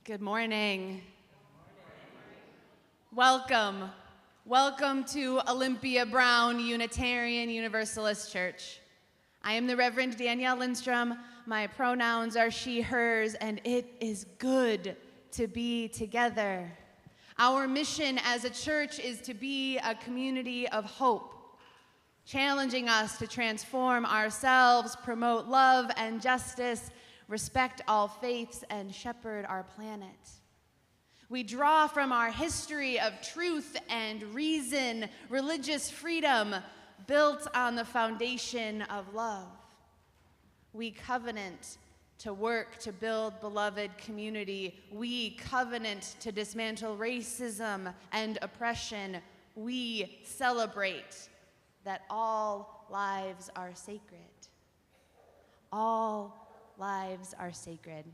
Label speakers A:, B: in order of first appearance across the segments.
A: Good morning. Welcome. Welcome to Olympia Brown Unitarian Universalist Church. I am the Reverend Danielle Lindstrom. My pronouns are she, hers, and it is good to be together. Our mission as a church is to be a community of hope, challenging us to transform ourselves, promote love and justice, respect all faiths, and shepherd our planet. We draw from our history of truth and reason, religious freedom built on the foundation of love. We covenant to work to build beloved community. We covenant to dismantle racism and oppression. We celebrate that all lives are sacred. All lives are sacred.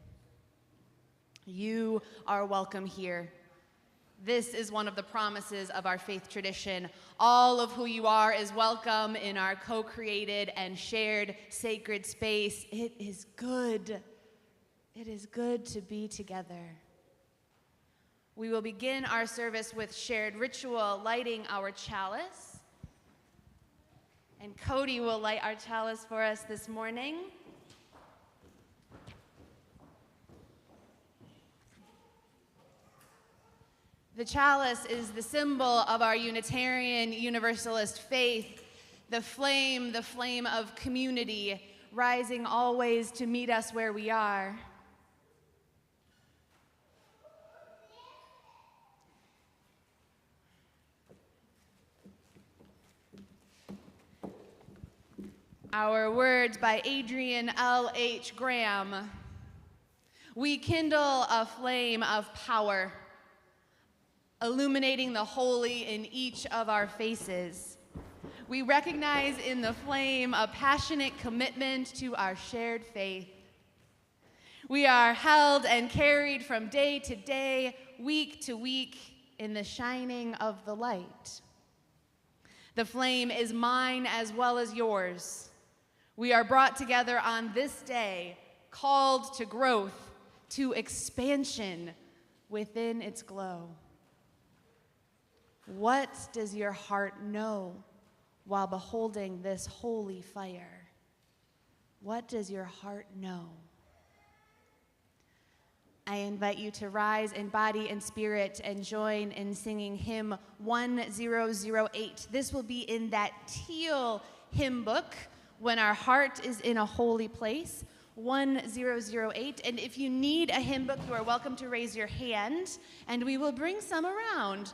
A: You are welcome here. This is one of the promises of our faith tradition. All of who you are is welcome in our co-created and shared sacred space. It is good. It is good to be together. We will begin our service with shared ritual, lighting our chalice. And Cody will light our chalice for us this morning. The chalice is the symbol of our Unitarian Universalist faith, the flame of community, rising always to meet us where we are. Our words by Adrian L.H. Graham. We kindle a flame of power, illuminating the holy in each of our faces. We recognize in the flame a passionate commitment to our shared faith. We are held and carried from day to day, week to week, in the shining of the light. The flame is mine as well as yours. We are brought together on this day, called to growth, to expansion within its glow. What does your heart know while beholding this holy fire? What does your heart know? I invite you to rise in body and spirit and join in singing hymn 1008. This will be in that teal hymn book, When Our Heart is in a Holy Place, 1008. And if you need a hymn book, you are welcome to raise your hand, and we will bring some around.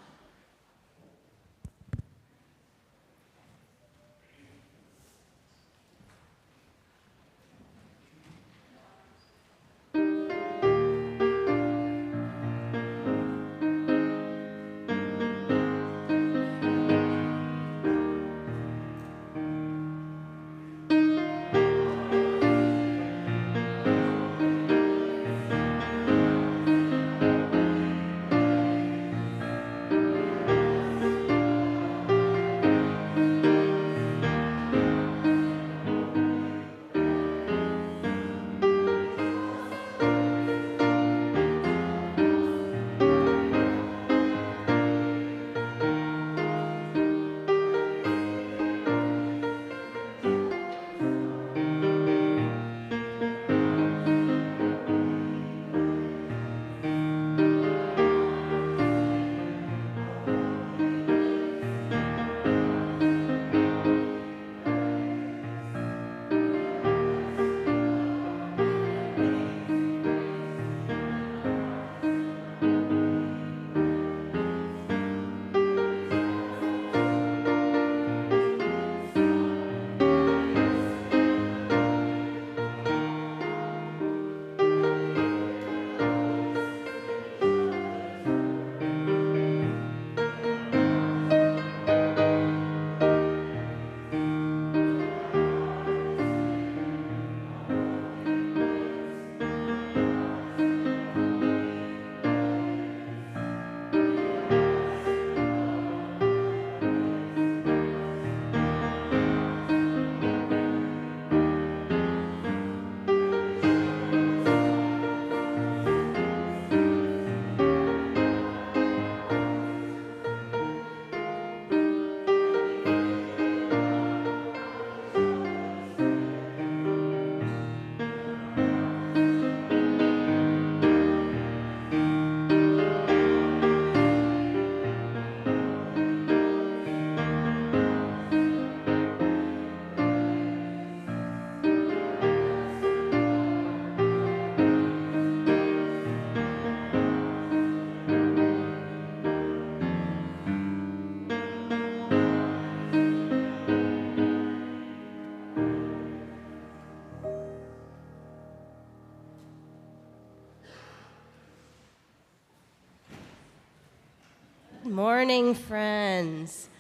B: morning, friends.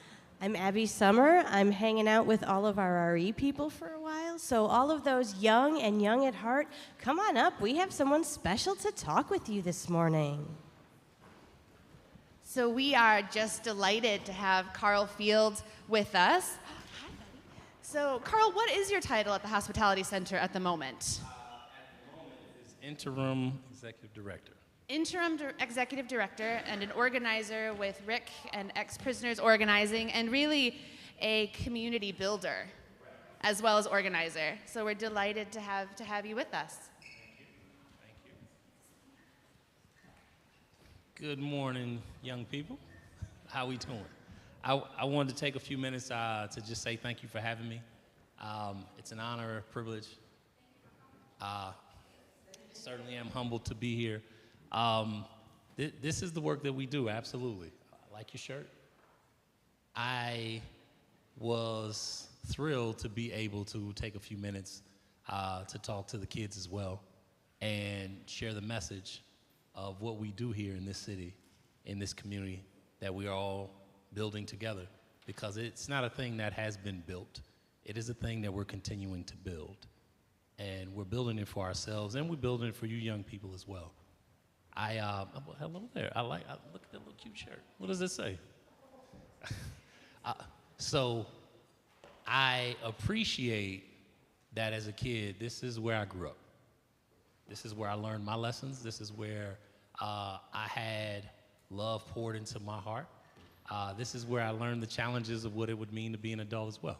B: I'm Abby Summer. I'm hanging out with all of our RE people for a while. So all of those young and young at heart, come on up. We have someone special to talk with you this morning.
A: So we are just delighted to have Carl Fields with us. Hi, buddy. So Carl, what is your title at the Hospitality Center at the moment?
C: At the moment, it is Interim Executive Director.
A: Interim Executive Director and an organizer with Rick and Ex-Prisoners Organizing, and really a community builder as well as organizer. So we're delighted to have you with us.
C: Thank you. Good morning, young people. How we doing? I wanted to take a few minutes to just say thank you for having me. It's an honor, a privilege. Certainly am humbled to be here. This is the work that we do, absolutely. I like your shirt. I was thrilled to be able to take a few minutes to talk to the kids as well and share the message of what we do here in this city, in this community that we are all building together, because it's not a thing that has been built. It is a thing that we're continuing to build. And we're building it for ourselves, and we're building it for you young people as well. Hello there. Look at that little cute shirt. What does it say? So I appreciate that as a kid, this is where I grew up. This is where I learned my lessons. This is where I had love poured into my heart. This is where I learned the challenges of what it would mean to be an adult as well.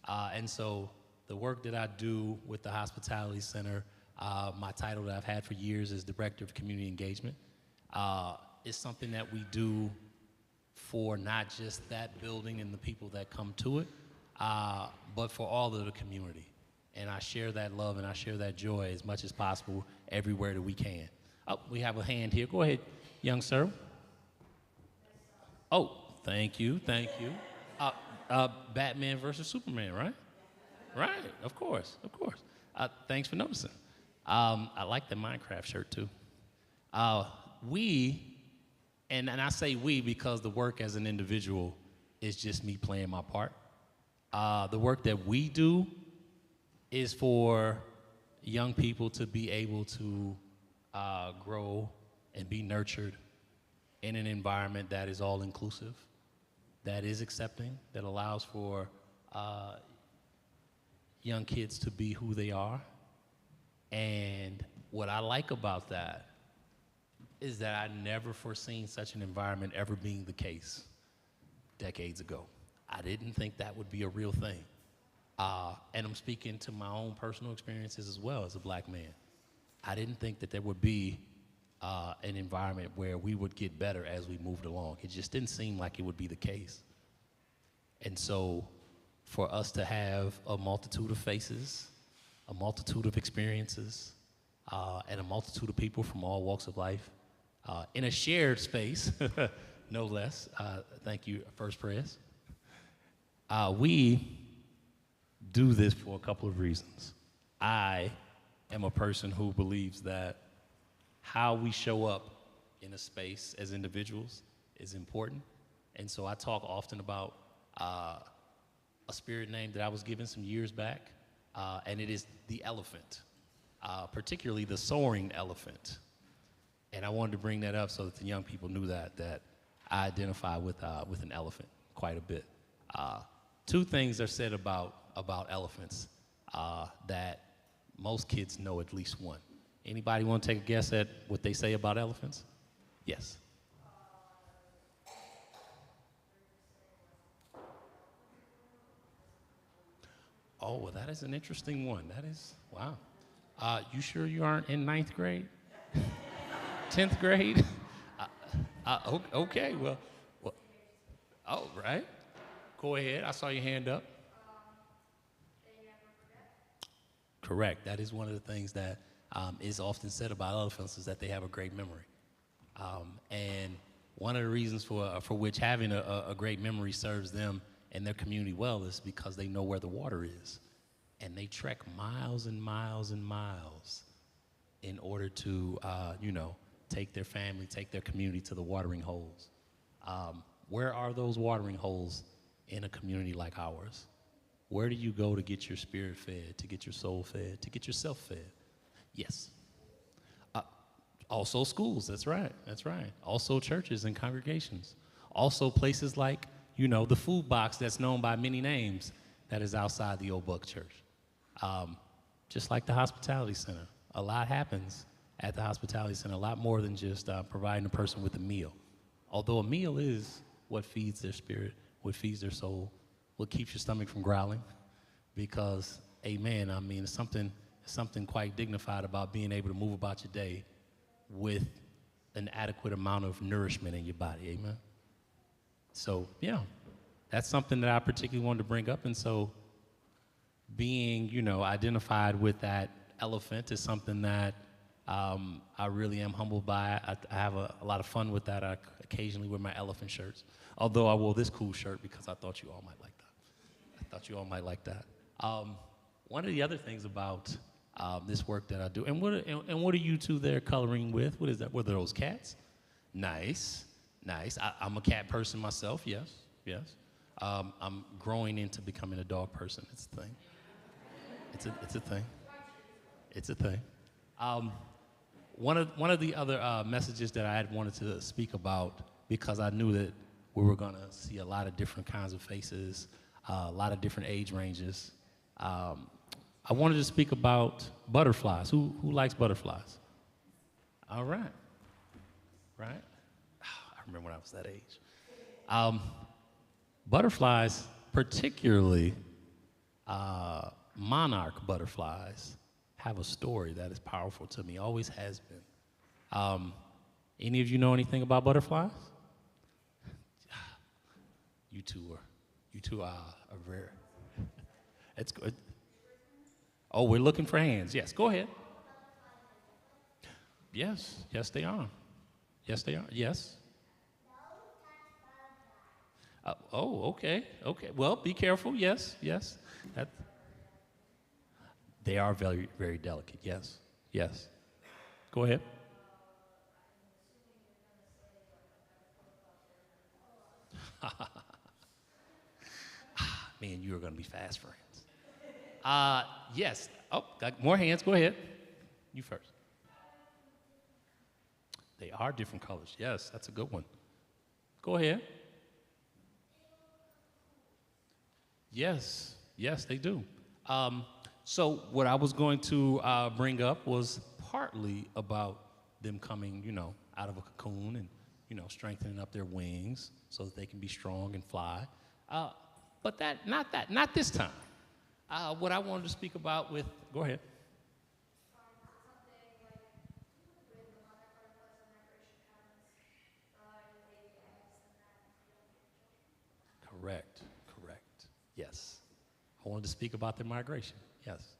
C: And so the work that I do with the Hospitality Center, my title that I've had for years is Director of Community Engagement. It's something that we do for not just that building and the people that come to it, but for all of the community. And I share that love and I share that joy as much as possible everywhere that we can. Oh, we have a hand here. Go ahead, young sir. Oh, thank you. Batman versus Superman, right? Right, of course. Thanks for noticing. I like the Minecraft shirt too. And I say we because the work as an individual is just me playing my part. The work that we do is for young people to be able to grow and be nurtured in an environment that is all inclusive, that is accepting, that allows for young kids to be who they are. And what I like about that is that I never foreseen such an environment ever being the case decades ago. I didn't think that would be a real thing. And I'm speaking to my own personal experiences as well as a black man. I didn't think that there would be an environment where we would get better as we moved along. It just didn't seem like it would be the case. And so for us to have a multitude of faces, a multitude of experiences, and a multitude of people from all walks of life in a shared space, no less. Thank you, First Press. We do this for a couple of reasons. I am a person who believes that how we show up in a space as individuals is important. And so I talk often about a spirit name that I was given some years back, and it is the elephant, particularly the soaring elephant. And I wanted to bring that up so that the young people knew that I identify with an elephant quite a bit. Two things are said about elephants that most kids know at least one. Anybody want to take a guess at what they say about elephants? Yes. Oh, well, that is an interesting one. That is, wow. You sure you aren't in 9th grade? 10th grade? Okay, well, oh, right. Go ahead. I saw your hand up. Correct. That is one of the things that is often said about elephants is that they have a great memory. And one of the reasons for which having a great memory serves them and their community well is because they know where the water is. And they trek miles and miles and miles in order to, take their family, take their community to the watering holes. Where are those watering holes in a community like ours? Where do you go to get your spirit fed, to get your soul fed, to get yourself fed? Yes. Also schools, that's right. Also churches and congregations. Also places like, the food box that's known by many names that is outside the OBUUC church. Just like the hospitality center. A lot happens at the hospitality center, a lot more than just providing a person with a meal. Although a meal is what feeds their spirit, what feeds their soul, what keeps your stomach from growling. Because, amen, it's something quite dignified about being able to move about your day with an adequate amount of nourishment in your body, amen? So, yeah, that's something that I particularly wanted to bring up. And so being, identified with that elephant is something that I really am humbled by. I have a lot of fun with that. I occasionally wear my elephant shirts, although I wore this cool shirt because I thought you all might like that. One of the other things about this work that I do, and what are you two there coloring with? What is that? What are those, cats? Nice. I'm a cat person myself, yes. I'm growing into becoming a dog person. It's a thing. It's a thing. One of the other messages that I had wanted to speak about, because I knew that we were going to see a lot of different kinds of faces, a lot of different age ranges. I wanted to speak about butterflies. Who likes butterflies? All right. Right? I remember when I was that age. Butterflies, particularly monarch butterflies, have a story that is powerful to me, always has been. Any of you know anything about butterflies? You two are rare. It's good. Oh, we're looking for hands. Yes, go ahead. Yes, they are. Yes. Okay. Well, be careful. Yes. They are very, very delicate. Yes. Go ahead. Me and you are going to be fast friends. Yes. Oh, got more hands. Go ahead. You first. They are different colors. Yes, that's a good one. Go ahead. Yes, they do. So what I was going to bring up was partly about them coming, out of a cocoon and, strengthening up their wings so that they can be strong and fly. But not this time. What I wanted to speak about with, go ahead. Correct. Yes. I wanted to speak about their migration. Yes.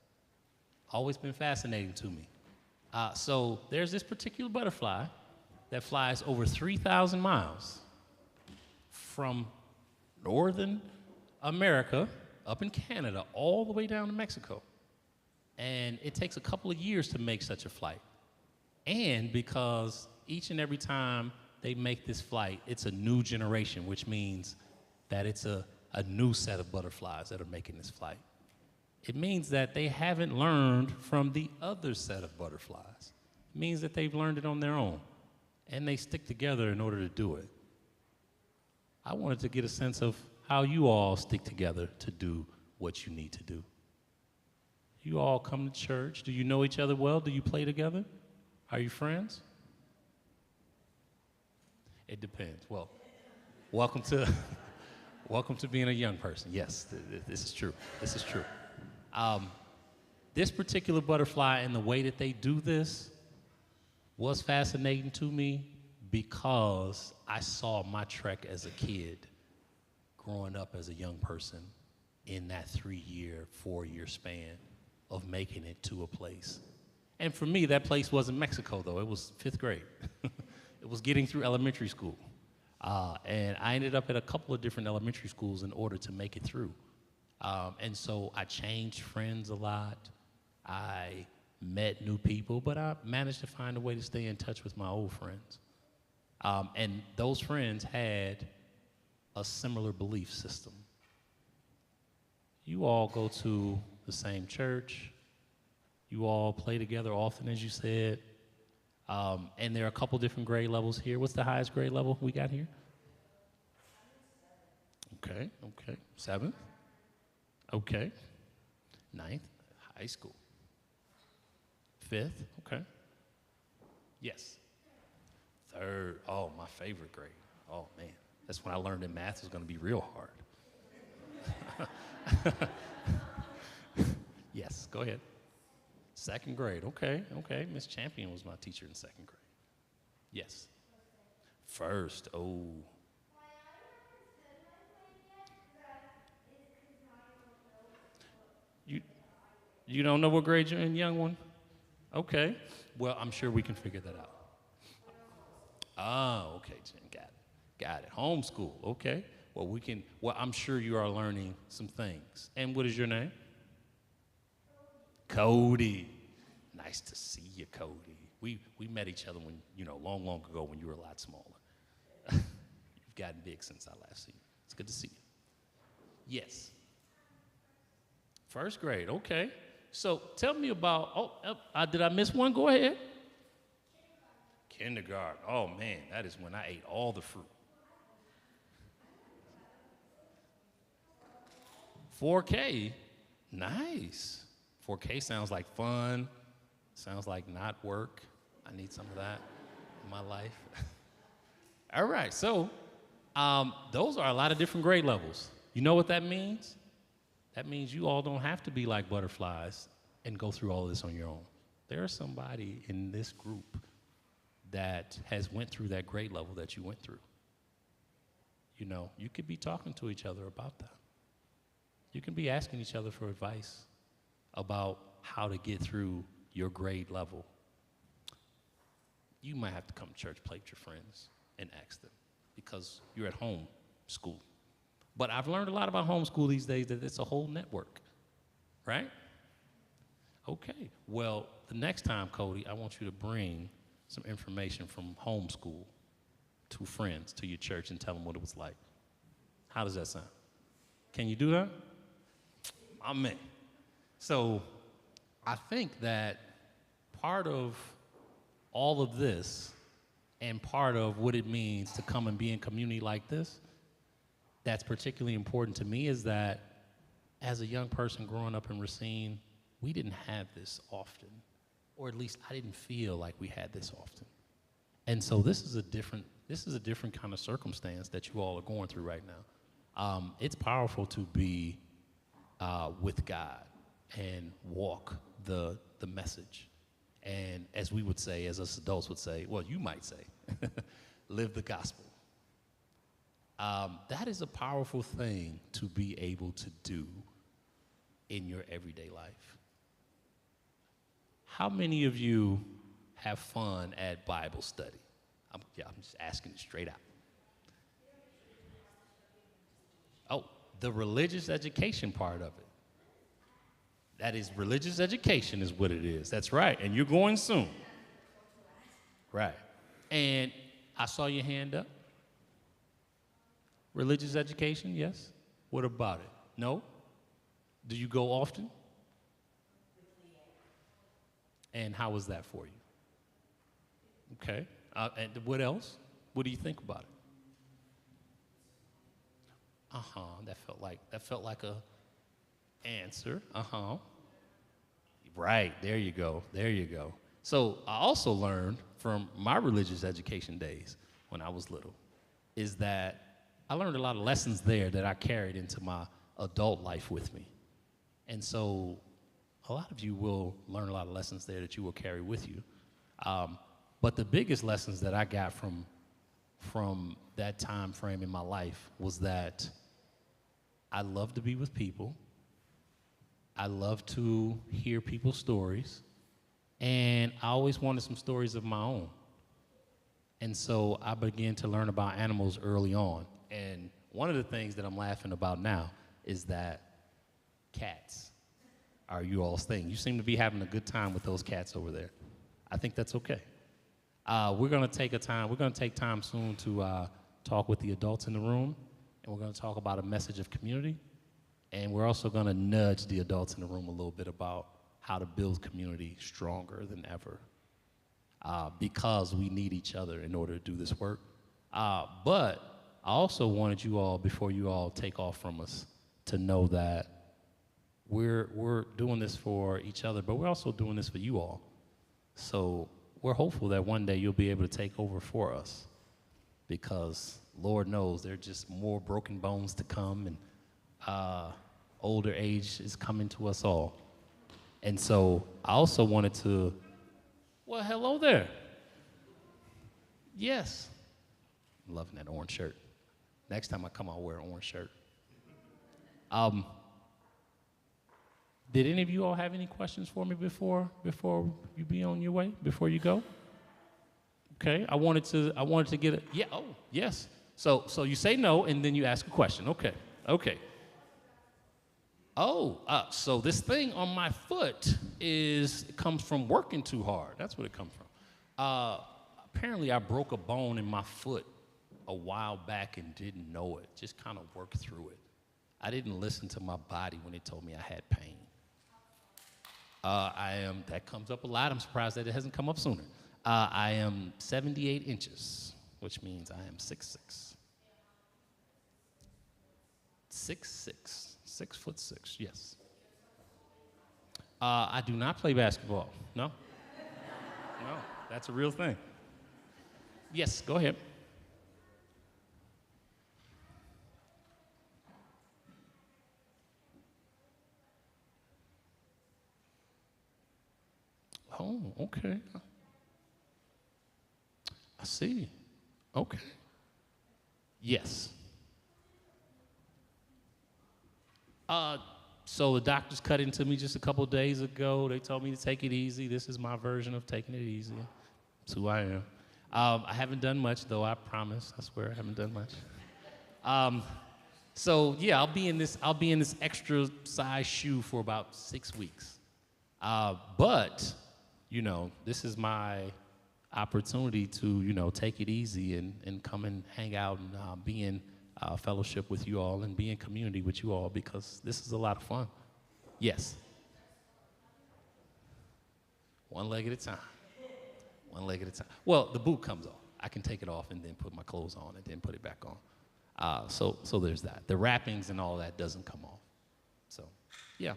C: Always been fascinating to me. So there's this particular butterfly that flies over 3,000 miles from northern America up in Canada all the way down to Mexico. And it takes a couple of years to make such a flight. And because each and every time they make this flight, it's a new generation, which means that it's a new set of butterflies that are making this flight. It means that they haven't learned from the other set of butterflies. It means that they've learned it on their own, and they stick together in order to do it. I wanted to get a sense of how you all stick together to do what you need to do. You all come to church. Do you know each other well? Do you play together? Are you friends? It depends. Well, welcome to being a young person. Yes, this is true. This particular butterfly and the way that they do this was fascinating to me because I saw my trek as a kid growing up as a young person in that 3-year, 4-year span of making it to a place. And for me, that place wasn't Mexico, though. It was 5th grade. It was getting through elementary school. And I ended up at a couple of different elementary schools in order to make it through. And so I changed friends a lot. I met new people, but I managed to find a way to stay in touch with my old friends. And those friends had a similar belief system. You all go to the same church. You all play together often, as you said. And there are a couple different grade levels here. What's the highest grade level we got here? Okay. 7th. Okay. 9th, high school. 5th, okay. Yes. 3rd, oh, my favorite grade. Oh, man. That's when I learned that math was going to be real hard. Yes, go ahead. 2nd grade, okay. Miss Champion was my teacher in 2nd grade. Yes. 1st, oh. You don't know what grade you're in, young one? Okay. Well, I'm sure we can figure that out. Oh, okay, Jen, got it. Homeschool, okay. Well, I'm sure you are learning some things. And what is your name? Cody. Nice to see you, Cody. We met each other when, long ago when you were a lot smaller. You've gotten big since I last seen you. It's good to see you. Yes. 1st grade, okay. So tell me about, did I miss one? Go ahead. Kindergarten. Oh, man, that is when I ate all the fruit. 4K, nice. 4K sounds like fun. Sounds like not work. I need some of that in my life. All right, so those are a lot of different grade levels. You know what that means? That means you all don't have to be like butterflies and go through all this on your own. There's somebody in this group that has went through that grade level that you went through. You could be talking to each other about that. You can be asking each other for advice about how to get through your grade level. You might have to come to church, play with your friends, and ask them because you're at home school. But I've learned a lot about homeschool these days, that it's a whole network, right? Okay, well, the next time, Cody, I want you to bring some information from homeschool to friends, to your church, and tell them what it was like. How does that sound? Can you do that? Amen. So I think that part of all of this and part of what it means to come and be in community like this that's particularly important to me is that as a young person growing up in Racine, we didn't have this often, or at least I didn't feel like we had this often. And so this is a different kind of circumstance that you all are going through right now. It's powerful to be with God and walk the message. And as we would say, as us adults would say, well, you might say, live the gospel. That is a powerful thing to be able to do in your everyday life. How many of you have fun at Bible study? I'm just asking it straight out. Oh, the religious education part of it. That is, religious education is what it is. That's right, and you're going soon. Right. And I saw your hand up. Religious education, yes? What about it? No? Do you go often? And how was that for you? Okay. And what else? What do you think about it? That felt like a answer. Right, there you go. So I also learned from my religious education days when I was little is that I learned a lot of lessons there that I carried into my adult life with me. And so a lot of you will learn a lot of lessons there that you will carry with you. But the biggest lessons that I got from that time frame in my life was that I love to be with people. I love to hear people's stories. And I always wanted some stories of my own. And so I began to learn about animals early on. And one of the things that I'm laughing about now is that cats are you all's thing. You seem to be having a good time with those cats over there. I think that's okay. We're going to take time soon to talk with the adults in the room, and we're going to talk about a message of community. And we're also going to nudge the adults in the room a little bit about how to build community stronger than ever, because we need each other in order to do this work. But I also wanted you all, before you all take off from us, to know that we're doing this for each other, but we're also doing this for you all. So we're hopeful that one day you'll be able to take over for us, because Lord knows there are just more broken bones to come, and older age is coming to us all. And so I also wanted to, well, hello there. Yes. I'm loving that orange shirt. Next time I come, I'll wear an orange shirt. Did any of you all have any questions for me before you be on your way, before you go? Okay, I wanted to get a, yeah, oh, yes. So you say no, and then you ask a question. Okay. Oh, so this thing on my foot comes from working too hard. That's what it comes from. Apparently I broke a bone in my foot a while back and didn't know it, just kind of worked through it. I didn't listen to my body when it told me I had pain. That comes up a lot. I'm surprised that it hasn't come up sooner. I am 78 inches, which means I am 6'6". 6'6", 6'6", yes. I do not play basketball, no. No, that's a real thing. Yes, go ahead. Oh, okay. I see. Okay. Yes. So the doctors cut into me just a couple days ago. They told me to take it easy. This is my version of taking it easy. That's who I am. I haven't done much, though, I promise. I swear I haven't done much. So yeah, I'll be in this extra size shoe for about 6 weeks. But this is my opportunity to, take it easy and come and hang out and be in fellowship with you all and be in community with you all, because this is a lot of fun. Yes. One leg at a time. One leg at a time. Well, the boot comes off. I can take it off and then put my clothes on and then put it back on. So there's that. The wrappings and all that doesn't come off. So, yeah.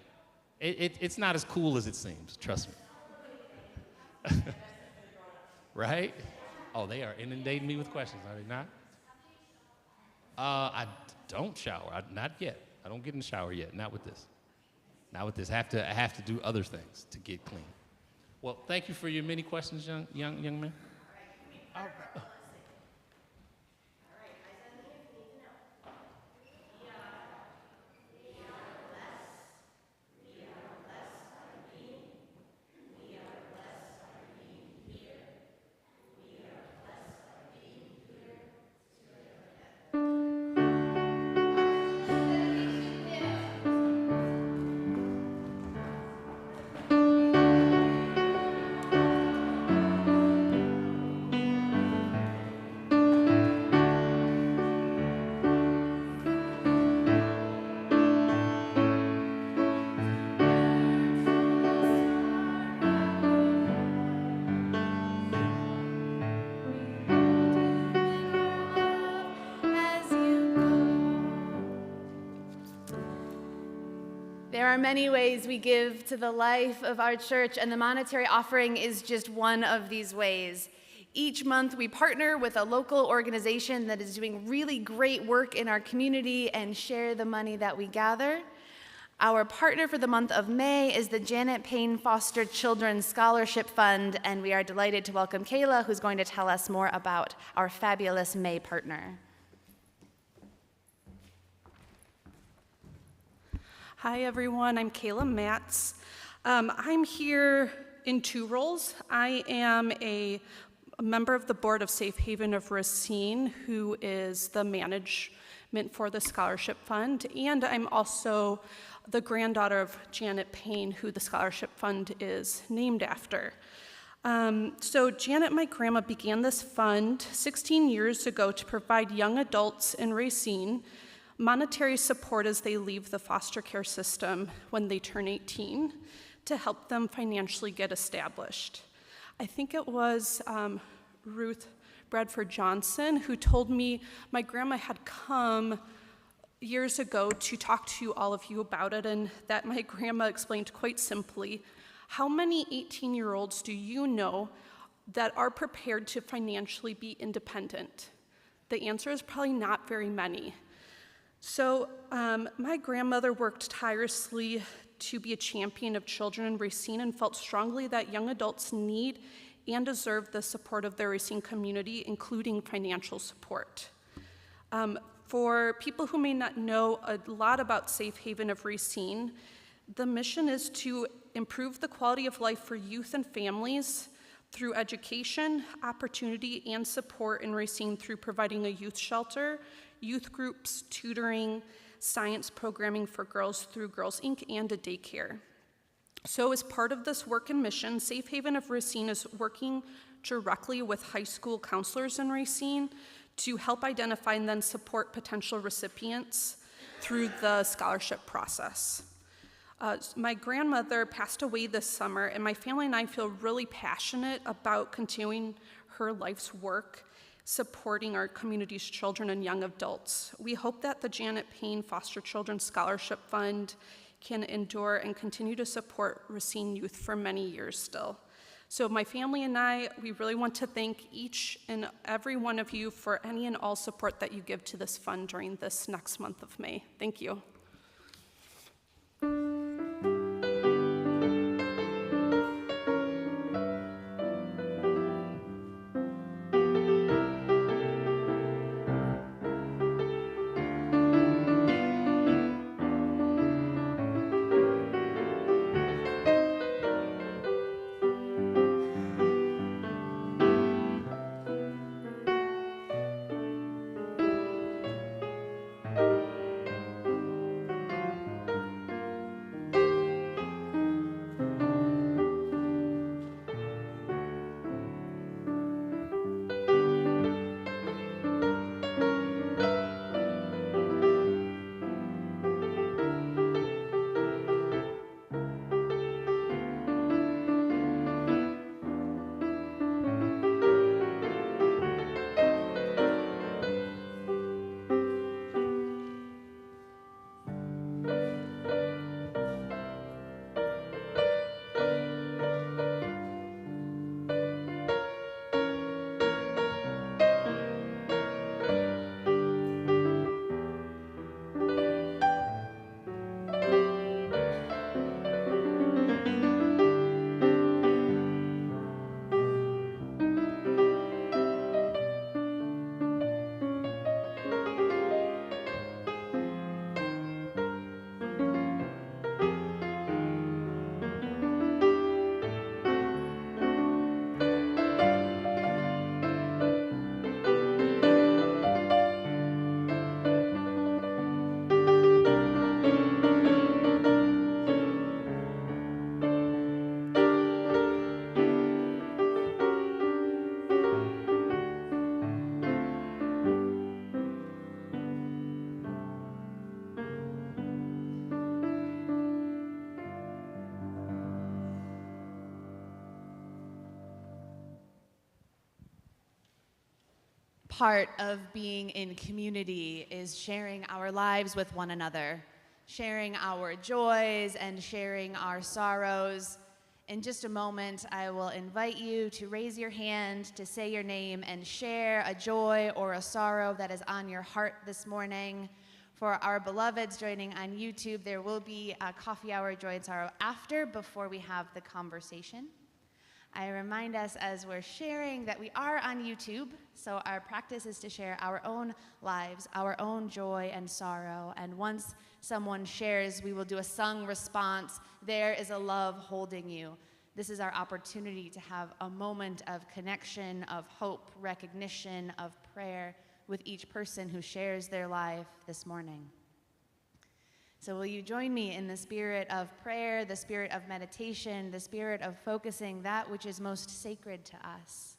C: It's not as cool as it seems, trust me. Right? Oh, they are inundating me with questions, are they not? I don't shower, not yet. I don't get in the shower yet, not with this. Not with this. I have to do other things to get clean. Well, thank you for your many questions, young man. All right.
A: There are many ways we give to the life of our church, and the monetary offering is just one of these ways. Each month, we partner with a local organization that is doing really great work in our community and share the money that we gather. Our partner for the month of May is the Janet Payne Foster Children's Scholarship Fund, and we are delighted to welcome Kayla, who's going to tell us more about our fabulous May partner.
D: Hi everyone, I'm Kayla Matz. I'm here in two roles. I am a member of the board of Safe Haven of Racine, who is the management for the scholarship fund, and I'm also the granddaughter of Janet Payne, who the scholarship fund is named after. So Janet, my grandma, began this fund 16 years ago to provide young adults in Racine monetary support as they leave the foster care system when they turn 18 to help them financially get established. I think it was Ruth Bradford Johnson who told me my grandma had come years ago to talk to all of you about it, and that my grandma explained quite simply, how many 18-year-olds do you know that are prepared to financially be independent? The answer is probably not very many. So my grandmother worked tirelessly to be a champion of children in Racine and felt strongly that young adults need and deserve the support of their Racine community, including financial support. For people who may not know a lot about Safe Haven of Racine, the mission is to improve the quality of life for youth and families through education, opportunity, and support in Racine through providing a youth shelter, youth groups, tutoring, science programming for girls through Girls Inc., and a daycare. So as part of this work and mission, Safe Haven of Racine is working directly with high school counselors in Racine to help identify and then support potential recipients through the scholarship process. My grandmother passed away this summer, and my family and I feel really passionate about continuing her life's work supporting our community's children and young adults. We hope that the Janet Payne Foster Children Scholarship Fund can endure and continue to support Racine youth for many years still. So my family and I, we really want to thank each and every one of you for any and all support that you give to this fund during this next month of May. Thank you.
A: Part of being in community is sharing our lives with one another, sharing our joys and sharing our sorrows. In just a moment, I will invite you to raise your hand, to say your name, and share a joy or a sorrow that is on your heart this morning. For our beloveds joining on YouTube, there will be a coffee hour, joy and sorrow after, before we have the conversation. I remind us as we're sharing that we are on YouTube, so our practice is to share our own lives, our own joy and sorrow, and once someone shares, we will do a sung response, "There is a love holding you." This is our opportunity to have a moment of connection, of hope, recognition, of prayer with each person who shares their life this morning. So will you join me in the spirit of prayer, the spirit of meditation, the spirit of focusing that which is most sacred to us?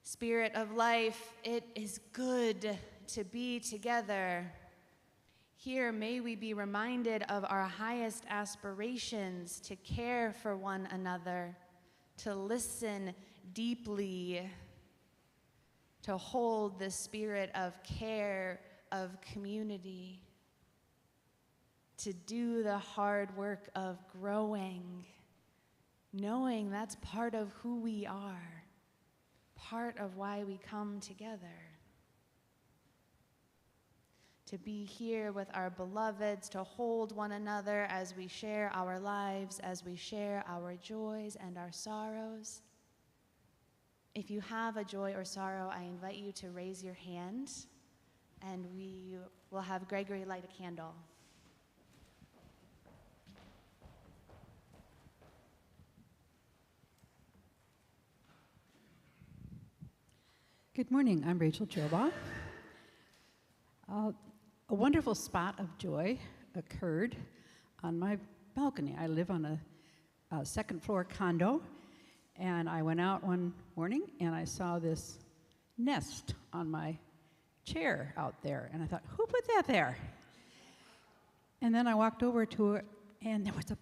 A: Spirit of life, it is good to be together. Here, may we be reminded of our highest aspirations to care for one another, to listen deeply, to hold the spirit of care, of community, to do the hard work of growing, knowing that's part of who we are, part of why we come together. To be here with our beloveds, to hold one another as we share our lives, as we share our joys and our sorrows. If you have a joy or sorrow, I invite you to raise your hand, and we will have Gregory light a candle.
E: Good morning, I'm Rachel Jobaugh. A wonderful spot of joy occurred on my balcony. I live on a second floor condo, and I went out one morning and I saw this nest on my chair out there, and I thought, who put that there? And then I walked over to it, and there was an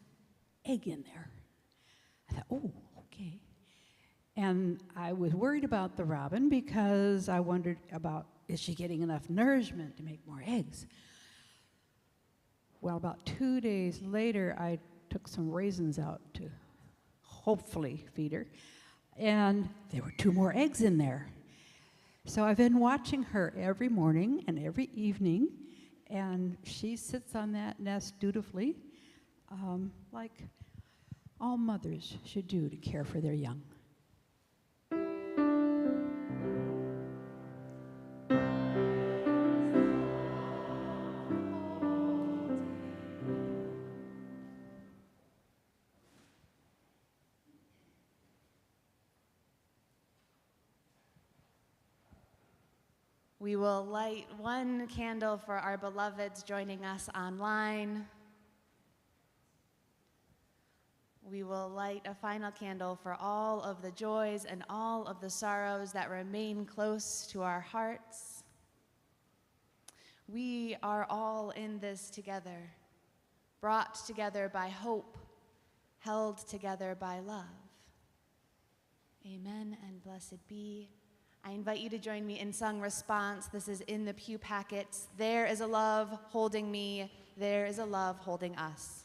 E: egg in there. I thought, oh, okay. And I was worried about the robin because I wondered about, is she getting enough nourishment to make more eggs? Well, about 2 days later, I took some raisins out to hopefully feed her, and there were 2 more eggs in there. So I've been watching her every morning and every evening, and she sits on that nest dutifully, like all mothers should do to care for their young.
A: We will light one candle for our beloveds joining us online. We will light a final candle for all of the joys and all of the sorrows that remain close to our hearts. We are all in this together, brought together by hope, held together by love. Amen and blessed be. I invite you to join me in sung response. This is in the pew packets. There is a love holding me. There is a love holding us.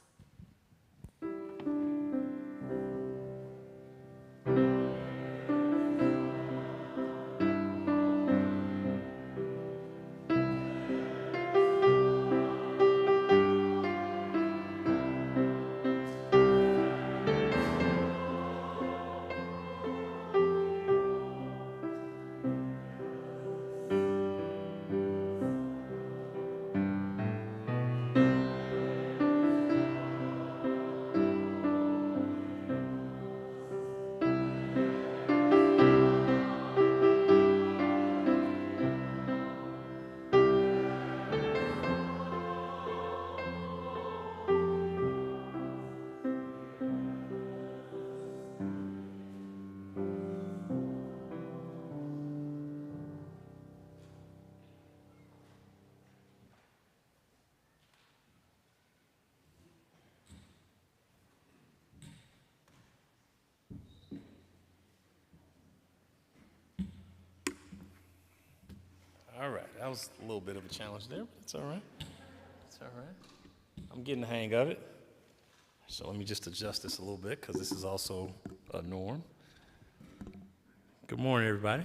C: All right, that was a little bit of a challenge there, but it's all right. It's all right. I'm getting the hang of it. So let me just adjust this a little bit because this is also a norm. Good morning, everybody.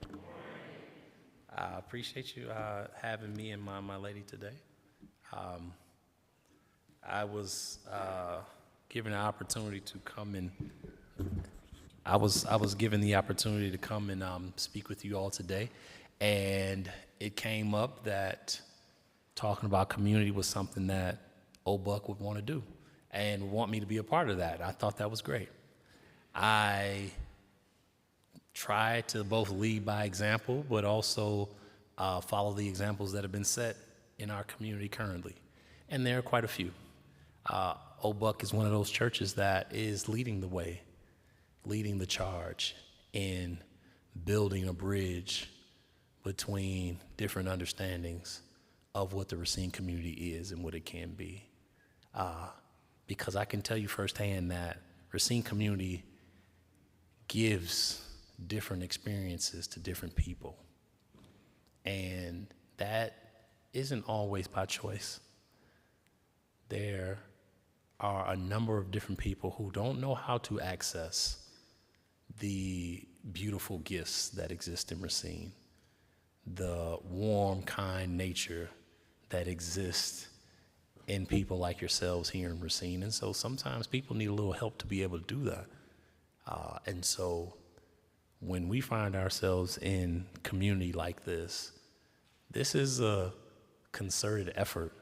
C: Good morning. I appreciate you having me and my lady today. I was given the opportunity to come and I was given the opportunity to come and speak with you all today. And it came up that talking about community was something that OBUUC would want to do and want me to be a part of that. I thought that was great. I try to both lead by example, but also follow the examples that have been set in our community currently, and there are quite a few. OBUUC is one of those churches that is leading the way, leading the charge in building a bridge between different understandings of what the Racine community is and what it can be. Because I can tell you firsthand that Racine community gives different experiences to different people. And that isn't always by choice. There are a number of different people who don't know how to access the beautiful gifts that exist in Racine, the warm, kind nature that exists in people like yourselves here in Racine. And so sometimes people need a little help to be able to do that. And so when we find ourselves in community like this is a concerted effort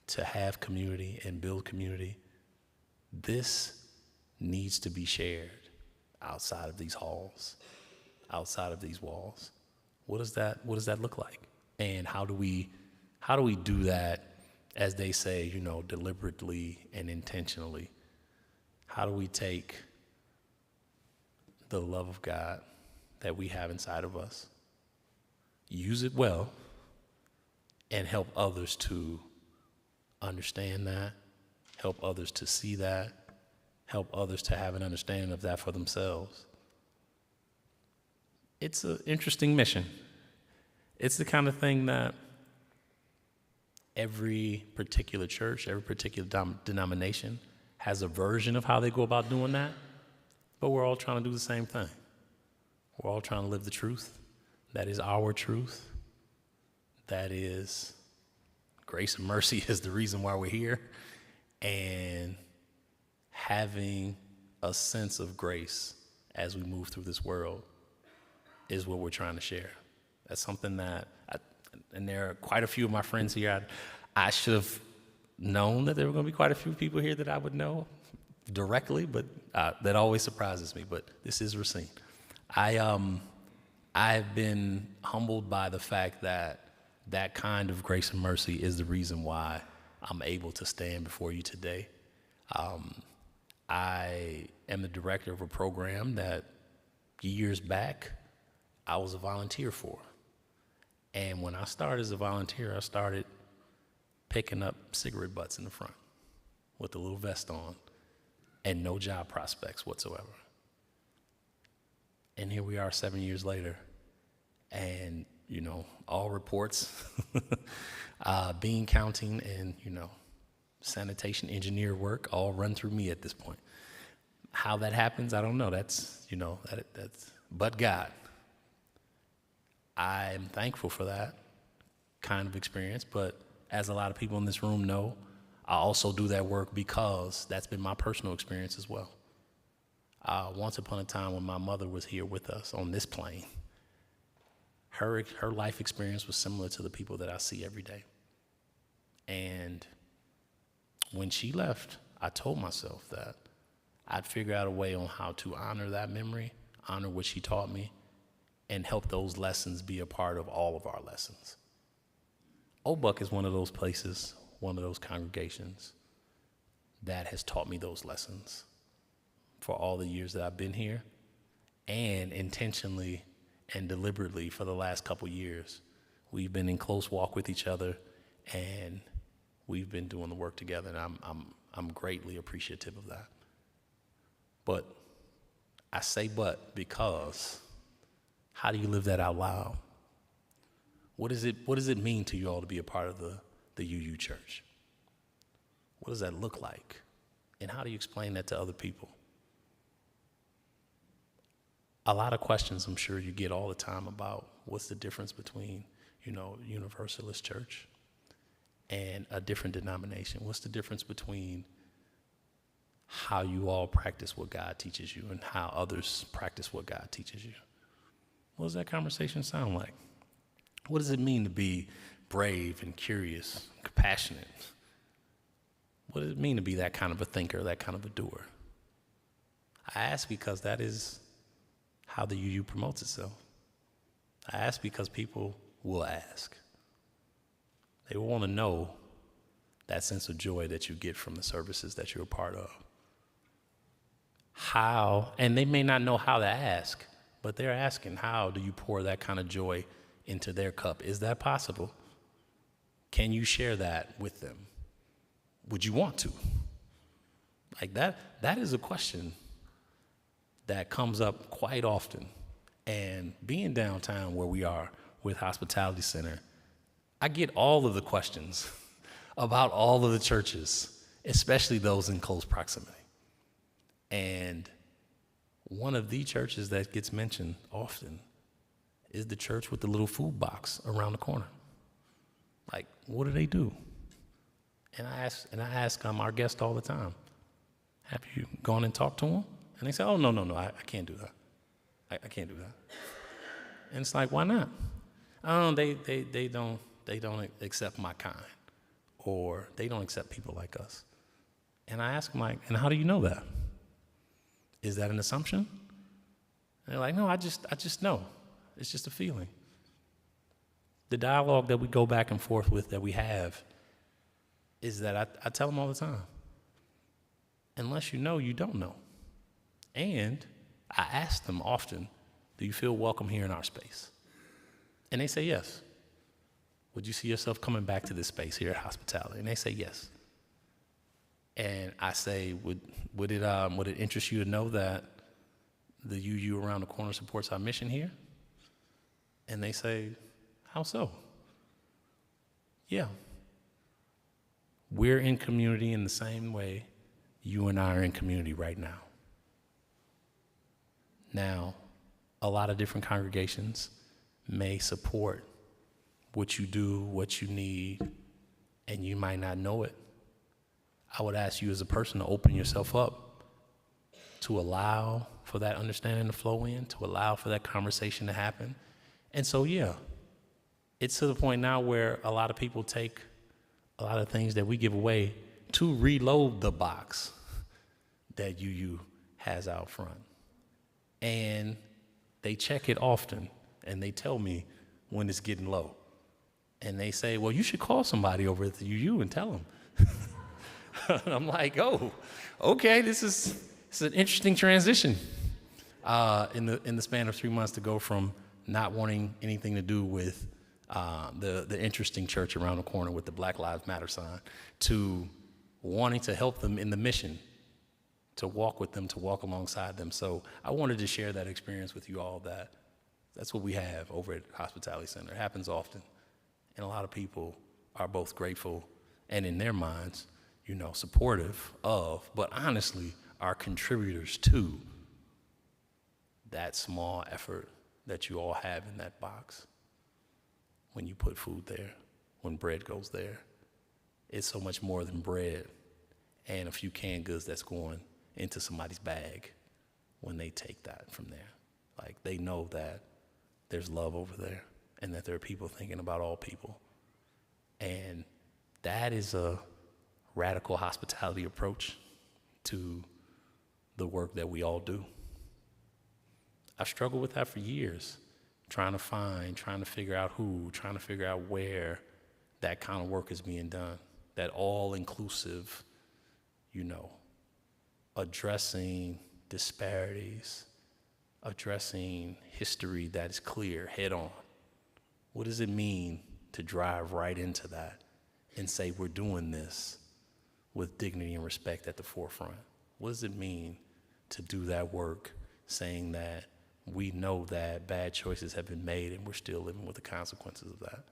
C: to have community and build community. This needs to be shared outside of these halls, outside of these walls. What does that look like? And how do we do that, as they say, deliberately and intentionally? How do we take the love of God that we have inside of us, use it well, and help others to understand that, help others to see that, help others to have an understanding of that for themselves? It's an interesting mission. It's the kind of thing that every particular church, every particular denomination has a version of how they go about doing that, but we're all trying to do the same thing. We're all trying to live the truth. That is our truth. That is grace and mercy is the reason why we're here. And having a sense of grace as we move through this world is what we're trying to share. That's something that, and there are quite a few of my friends here. I should have known that there were going to be quite a few people here that I would know directly, but that always surprises me. But this is Racine. I've been humbled by the fact that that kind of grace and mercy is the reason why I'm able to stand before you today. I am the director of a program that years back I was a volunteer for. And when I started as a volunteer, I started picking up cigarette butts in the front with a little vest on and no job prospects whatsoever. And here we are 7 years later, and, all reports, bean counting and, sanitation engineer work all run through me at this point. How that happens, I don't know. That's but God. I'm thankful for that kind of experience, but as a lot of people in this room know, I also do that work because that's been my personal experience as well. Once upon a time when my mother was here with us on this plane, her life experience was similar to the people that I see every day. And when she left, I told myself that I'd figure out a way on how to honor that memory, honor what she taught me, and help those lessons be a part of all of our lessons. OBUUC is one of those places, one of those congregations that has taught me those lessons for all the years that I've been here, and intentionally and deliberately for the last couple years. We've been in close walk with each other, and we've been doing the work together, and I'm greatly appreciative of that. But I say but because how do you live that out loud? What does it mean to you all to be a part of the UU Church? What does that look like? And how do you explain that to other people? A lot of questions I'm sure you get all the time about what's the difference between, Universalist Church and a different denomination. What's the difference between how you all practice what God teaches you and how others practice what God teaches you? What does that conversation sound like? What does it mean to be brave and curious, compassionate? What does it mean to be that kind of a thinker, that kind of a doer? I ask because that is how the UU promotes itself. I ask because people will ask. They want to know that sense of joy that you get from the services that you're a part of. How, and they may not know how to ask, but they're asking, how do you pour that kind of joy into their cup? Is that possible? Can you share that with them? Would you want to? Like that is a question that comes up quite often. And being downtown where we are with Hospitality Center, I get all of the questions about all of the churches, especially those in close proximity. And one of the churches that gets mentioned often is the church with the little food box around the corner. Like, what do they do? And I ask our guests all the time, have you gone and talked to them? And they say, oh, no, I can't do that. I can't do that. And it's like, why not? Oh, they don't accept my kind, or they don't accept people like us. And I ask them, like, and how do you know that? Is that an assumption? And they're like, no, I just know. It's just a feeling. The dialogue that we go back and forth with, that we have, is that I tell them all the time, unless you know, you don't know. And I ask them often, do you feel welcome here in our space? And they say yes. Would you see yourself coming back to this space here at Hospitality? And they say yes. And I say, would it interest you to know that the UU around the corner supports our mission here? And they say, how so? Yeah. We're in community in the same way you and I are in community right now. Now, a lot of different congregations may support what you do, what you need, and you might not know it. I would ask you as a person to open yourself up to allow for that understanding to flow in, to allow for that conversation to happen. And so, yeah, it's to the point now where a lot of people take a lot of things that we give away to reload the box that UU has out front. And they check it often, and they tell me when it's getting low. And they say, well, you should call somebody over at the UU and tell them. And I'm like, oh, okay, this is an interesting transition in the span of 3 months, to go from not wanting anything to do with the interesting church around the corner with the Black Lives Matter sign, to wanting to help them in the mission, to walk with them, to walk alongside them. So I wanted to share that experience with you all. That's what we have over at Hospitality Center. It happens often, and a lot of people are both grateful and, in their minds, supportive of, but honestly are contributors to that small effort that you all have in that box. When you put food there, when bread goes there, it's so much more than bread and a few canned goods that's going into somebody's bag when they take that from there. Like, they know that there's love over there and that there are people thinking about all people. And that is a radical hospitality approach to the work that we all do. I've struggled with that for years, trying to figure out who, trying to figure out where that kind of work is being done, that all-inclusive, addressing disparities, addressing history that is clear head on. What does it mean to drive right into that and say we're doing this with dignity and respect at the forefront? What does it mean to do that work, saying that we know that bad choices have been made and we're still living with the consequences of that?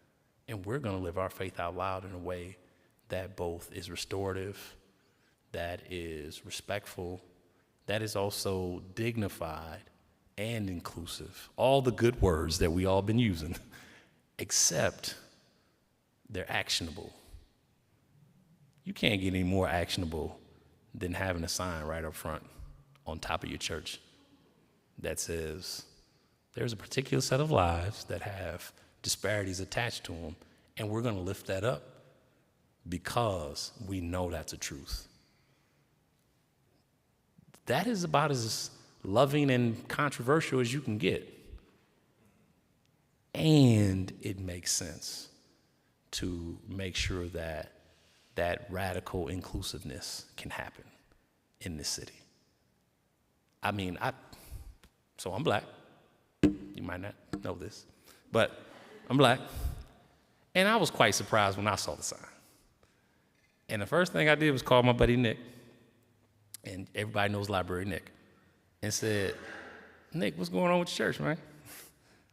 C: And we're going to live our faith out loud in a way that both is restorative, that is respectful, that is also dignified and inclusive. All the good words that we all been using, except they're actionable. You can't get any more actionable than having a sign right up front on top of your church that says there's a particular set of lives that have disparities attached to them, and we're going to lift that up because we know that's a truth. That is about as loving and controversial as you can get. And it makes sense, to make sure that that radical inclusiveness can happen in this city. I mean, so I'm black. You might not know this, but I'm black. And I was quite surprised when I saw the sign. And the first thing I did was call my buddy Nick, and everybody knows Library Nick, and said, Nick, what's going on with your church, man?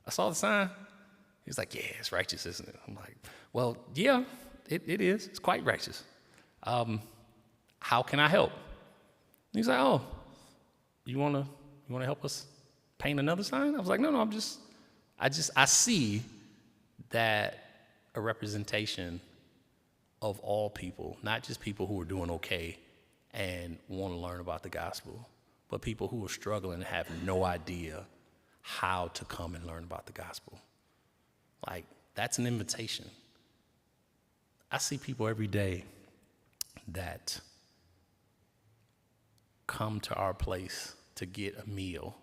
C: I saw the sign. He was like, yeah, it's righteous, isn't it? I'm like, well, yeah, it is. It's quite righteous. How can I help? And he's like, oh, you wanna help us paint another sign? I was like, no, I see that a representation of all people, not just people who are doing okay and want to learn about the gospel, but people who are struggling and have no idea how to come and learn about the gospel. Like, that's an invitation. I see people every day that come to our place to get a meal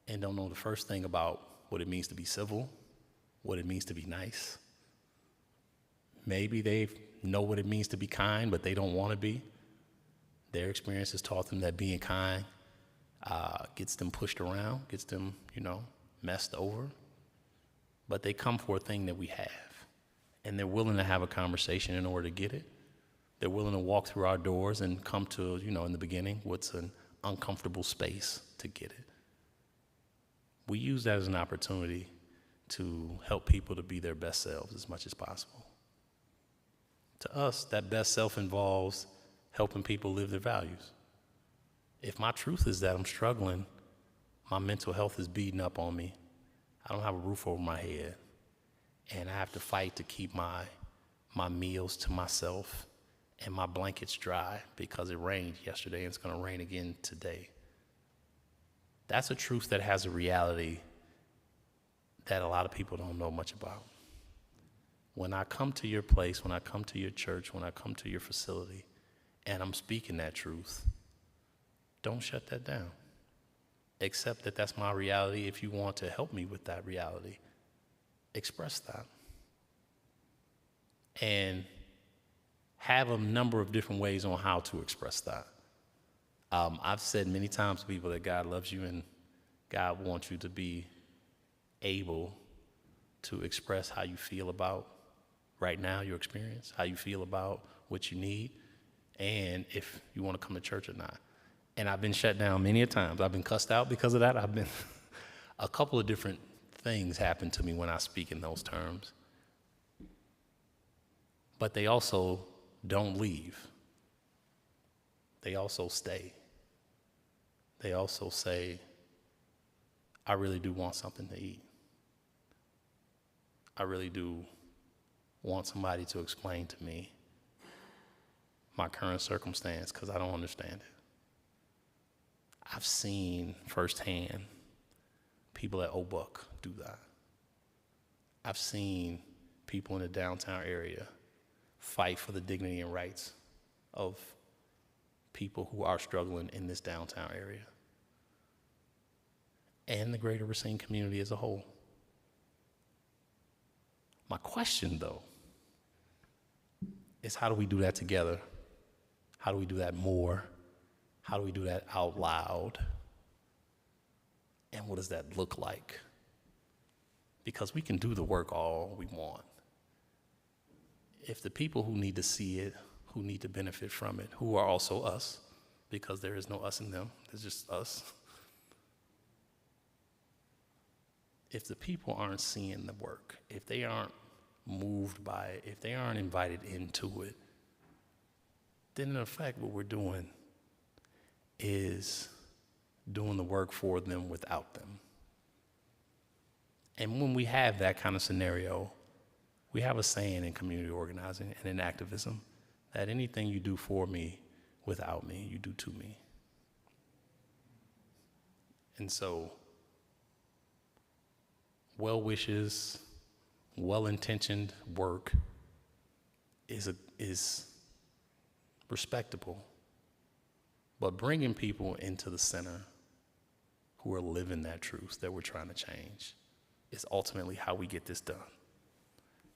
C: and don't know the first thing about what it means to be civil, what it means to be nice. Maybe they know what it means to be kind, but they don't want to be. Their experience has taught them that being kind gets them pushed around, gets them, messed over. But they come for a thing that we have, and they're willing to have a conversation in order to get it. They're willing to walk through our doors and come to, in the beginning, what's an uncomfortable space to get it. We use that as an opportunity to help people to be their best selves as much as possible. To us, that best self involves helping people live their values. If my truth is that I'm struggling, my mental health is beating up on me, I don't have a roof over my head, and I have to fight to keep my meals to myself and my blankets dry because it rained yesterday and it's going to rain again today. That's a truth that has a reality that a lot of people don't know much about. When I come to your place, when I come to your church, when I come to your facility, and I'm speaking that truth, don't shut that down. Accept that that's my reality. If you want to help me with that reality, express that. And have a number of different ways on how to express that. I've said many times to people that God loves you and God wants you to be able to express how you feel about right now, your experience, how you feel about what you need, and if you want to come to church or not. And I've been shut down many a times. I've been cussed out because of that. A couple of different things happen to me when I speak in those terms. But they also don't leave. They also stay. They also say, I really do want something to eat. I really do want somebody to explain to me my current circumstance because I don't understand it. I've seen firsthand people at OBUUC do that. I've seen people in the downtown area fight for the dignity and rights of people who are struggling in this downtown area and the greater Racine community as a whole. My question, though, is how do we do that together? How do we do that more? How do we do that out loud? And what does that look like? Because we can do the work all we want. If the people who need to see it, who need to benefit from it, who are also us, because there is no us in them, there's just us. If the people aren't seeing the work, if they aren't moved by it, if they aren't invited into it, then in effect what we're doing is doing the work for them without them. And when we have that kind of scenario, we have a saying in community organizing and in activism that anything you do for me without me, you do to me. And so, well wishes, well-intentioned work is respectable. But bringing people into the center who are living that truth that we're trying to change is ultimately how we get this done.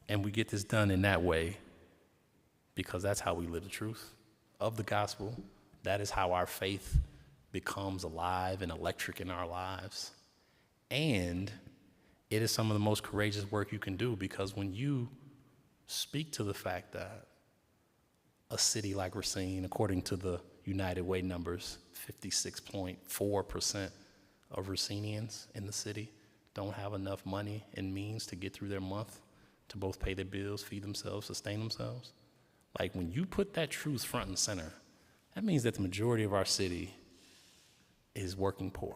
C: And we get this done in that way because that's how we live the truth of the gospel. That is how our faith becomes alive and electric in our lives. And it is some of the most courageous work you can do, because when you speak to the fact that a city like Racine, according to the United Way numbers, 56.4% of Racinians in the city don't have enough money and means to get through their month to both pay their bills, feed themselves, sustain themselves. Like, when you put that truth front and center, that means that the majority of our city is working poor.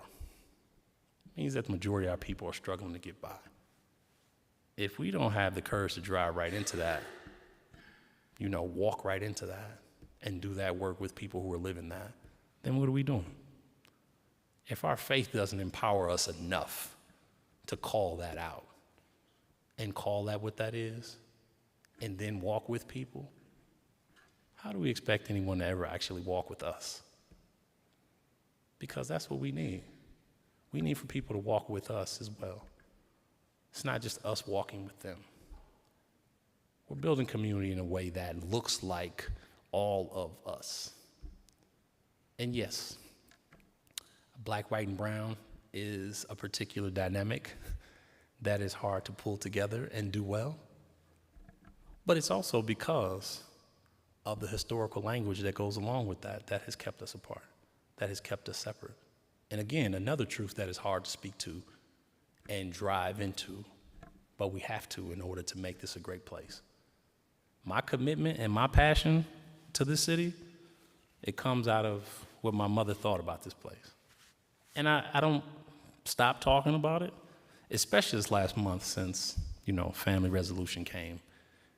C: It means that the majority of our people are struggling to get by. If we don't have the courage to drive right into that, walk right into that and do that work with people who are living that, then what are we doing? If our faith doesn't empower us enough to call that out and call that what that is, and then walk with people, how do we expect anyone to ever actually walk with us? Because that's what we need. We need for people to walk with us as well. It's not just us walking with them. We're building community in a way that looks like all of us. And yes, black, white, and brown is a particular dynamic that is hard to pull together and do well. But it's also because of the historical language that goes along with that has kept us apart, that has kept us separate. And again, another truth that is hard to speak to and drive into, but we have to in order to make this a great place. My commitment and my passion to this city, it comes out of what my mother thought about this place. And I don't stop talking about it, especially this last month since, family resolution came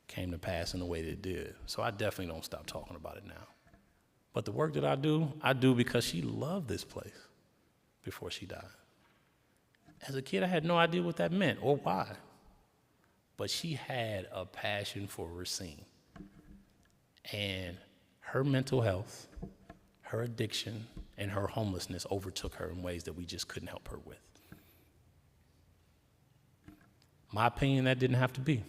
C: to pass in the way that it did. So I definitely don't stop talking about it now. But the work that I do because she loved this place before she died. As a kid, I had no idea what that meant or why. But she had a passion for Racine. And her mental health, her addiction, and her homelessness overtook her in ways that we just couldn't help her with. My opinion, that didn't have to be.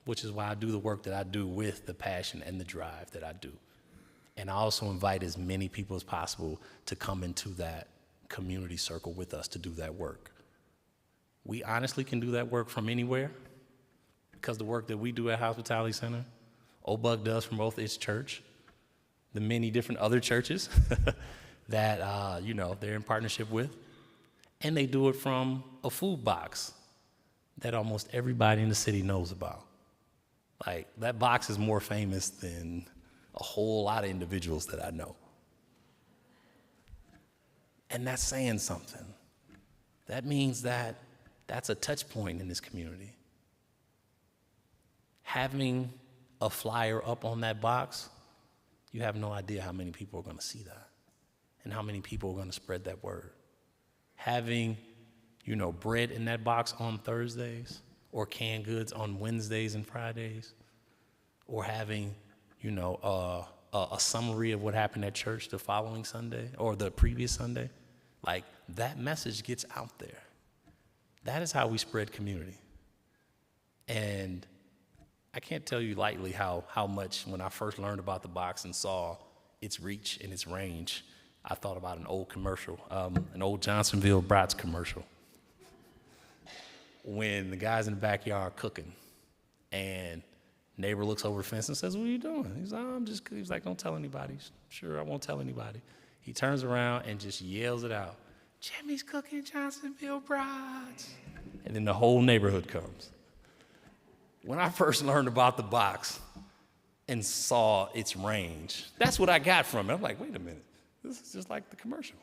C: Which is why I do the work that I do with the passion and the drive that I do. And I also invite as many people as possible to come into that community circle with us to do that work. We honestly can do that work from anywhere, because the work that we do at Hospitality Center, OBUUC does from both its church, the many different other churches that they're in partnership with, and they do it from a food box that almost everybody in the city knows about. Like, that box is more famous than a whole lot of individuals that I know. And that's saying something. That means that that's a touch point in this community. Having a flyer up on that box, you have no idea how many people are going to see that and how many people are going to spread that word. Having, bread in that box on Thursdays, or canned goods on Wednesdays and Fridays, or having, a summary of what happened at church the following Sunday or the previous Sunday, like, that message gets out there. That is how we spread community. And I can't tell you lightly how much, when I first learned about the box and saw its reach and its range, I thought about an old commercial, an old Johnsonville Brats commercial. When the guy's in the backyard cooking, and neighbor looks over the fence and says, "What are you doing?" He's like, He's like, "Don't tell anybody." "Sure, I won't tell anybody." He turns around and just yells it out, "Jimmy's cooking Johnsonville Brats." And then the whole neighborhood comes. When I first learned about the box and saw its range, that's what I got from it. I'm like, wait a minute, this is just like the commercial.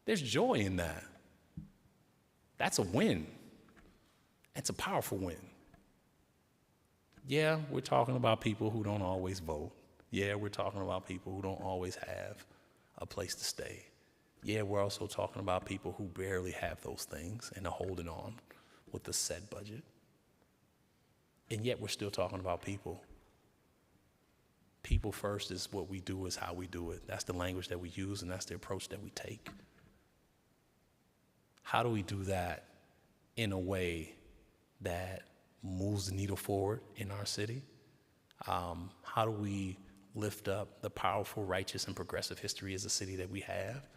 C: There's joy in that. That's a win. It's a powerful win. Yeah, we're talking about people who don't always vote. Yeah, we're talking about people who don't always have a place to stay. Yeah, we're also talking about people who barely have those things and are holding on with a set budget. And yet we're still talking about people. People first is what we do, is how we do it. That's the language that we use, and that's the approach that we take. How do we do that in a way that moves the needle forward in our city? How do we lift up the powerful, righteous, and progressive history as a city that we have?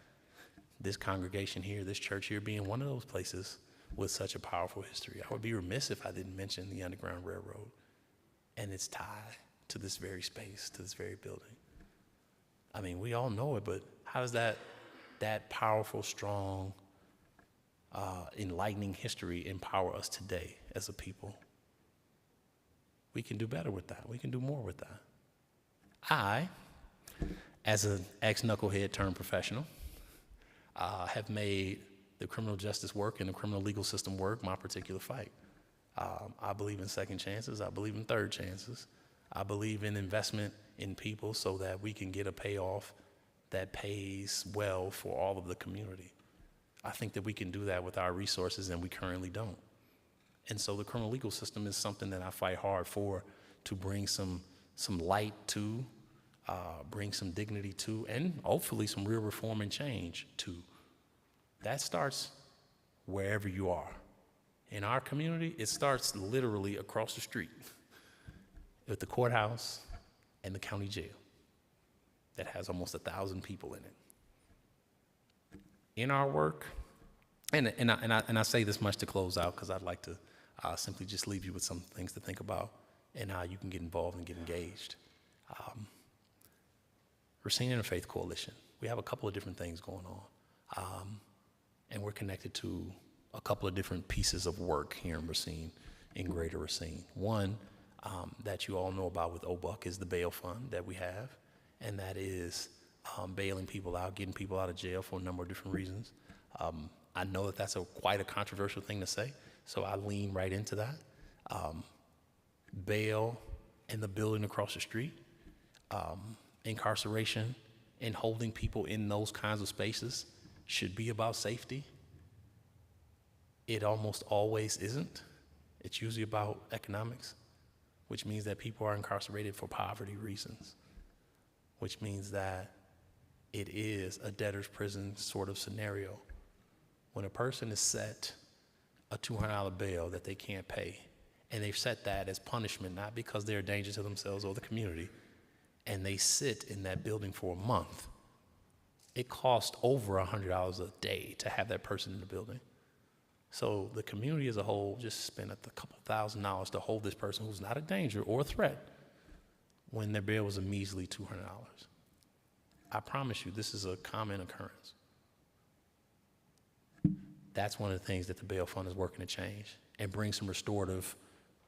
C: This congregation here, this church here, being one of those places with such a powerful history. I would be remiss if I didn't mention the Underground Railroad and its tie to this very space, to this very building. I mean, we all know it, but how does that powerful, strong, enlightening history empower us today as a people? We can do better with that. We can do more with that. I, as an ex-knucklehead turned professional, have made the criminal justice work and the criminal legal system work my particular fight. I believe in second chances. I believe in third chances. I believe in investment in people so that we can get a payoff that pays well for all of the community. I think that we can do that with our resources, and we currently don't. And so the criminal legal system is something that I fight hard for, to bring some light to, bring some dignity to, and hopefully some real reform and change to. That starts wherever you are. In our community, it starts literally across the street with the courthouse and the county jail that has almost 1,000 people in it. In our work, and I say this much to close out because I'd like to simply just leave you with some things to think about and how you can get involved and get engaged. Racine Interfaith Coalition, we have a couple of different things going on. And we're connected to a couple of different pieces of work here in Racine, in Greater Racine. One that you all know about with OBUUC is the bail fund that we have, and that is bailing people out, getting people out of jail for a number of different reasons. I know that that's quite a controversial thing to say, so I lean right into that. Bail in the building across the street, incarceration and holding people in those kinds of spaces should be about safety. It almost always isn't. It's usually about economics, which means that people are incarcerated for poverty reasons, which means that it is a debtor's prison sort of scenario. When a person is set a $200 bail that they can't pay, and they've set that as punishment, not because they're a danger to themselves or the community, and they sit in that building for a month, it costs over $100 a day to have that person in the building. So the community as a whole just spent a couple $1,000s to hold this person who's not a danger or a threat when their bail was a measly $200. I promise you, this is a common occurrence. That's one of the things that the bail fund is working to change and bring some restorative